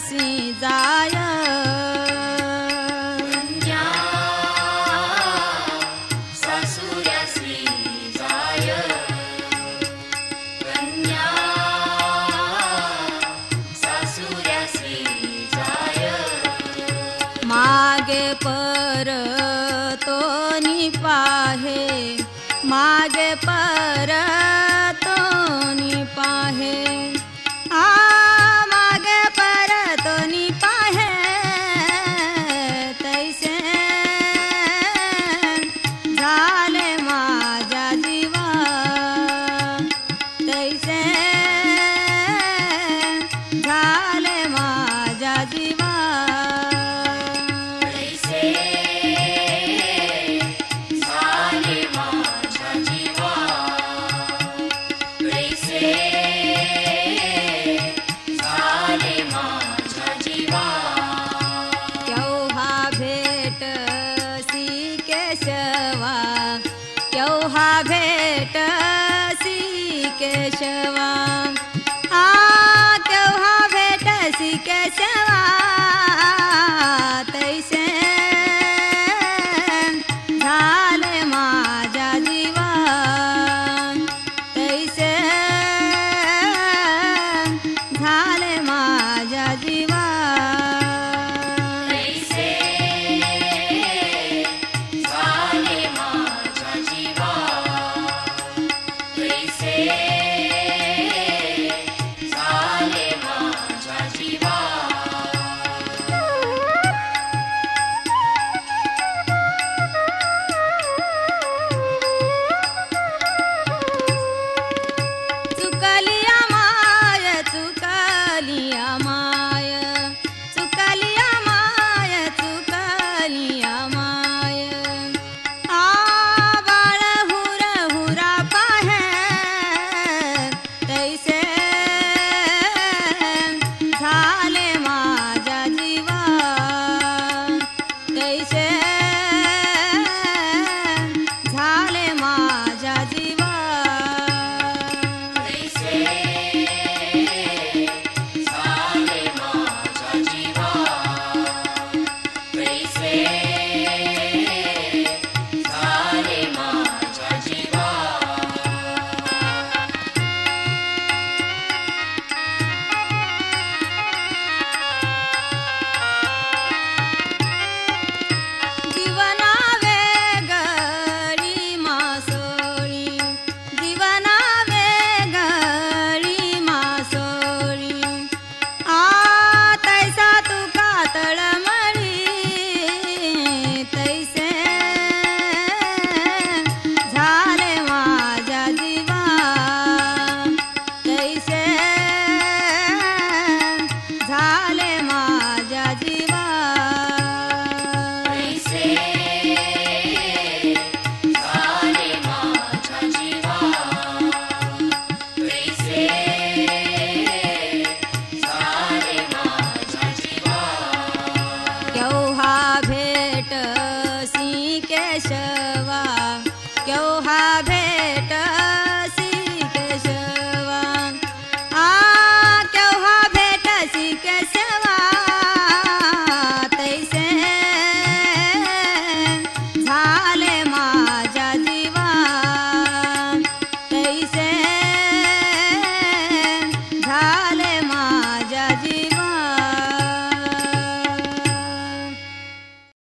सासुऱ्यासी जाय कन्या सासुऱ्यासी जाय कन्या सासुऱ्यासी जाय मागे परतोनी पाहे मागे परतोनी पाहे मागे परतोनी पाहे तैसे झाले माझ्या जीवा तैसे झाले माझ्या जीवा तैसे झाले माझ्या जीवा तैसे झाले माझ्या जीवा केव्हा भेटसी केशवा केव्हा भेटसी केशवा केव्हा भेटसी केशवा तैसे झाले माझ्या जीवा तैसे झाले माझ्या जीवा तैसे झाले माझ्या जीवा तैसे झाले माझ्या जीवा चुकलिया माय चुकलिया माय चुकलिया माय चुकलिया माय बाळ हुर हुरा पाहे तैसे झाले माझ्या जीवा तैसे झाले माझ्या जीवा तैसे झाले माझ्या जीवा तैसे झाले माझ्या जीवा जीवना वेगळी मासोळी जीवना वेगळी मासोळी तैसा तुका तळमळी तैसे झाले माझ्या जीवा तैसे झाले माझ्या जीवा तैसे झाले माझ्या जीवा तैसे झाले माझ्या जीवा केव्हा भेटसी केशवा केव्हा भेटसी केशवा केव्हा भेटसी केशवा तैसे झाले माझ्या जीवा तैसे झाले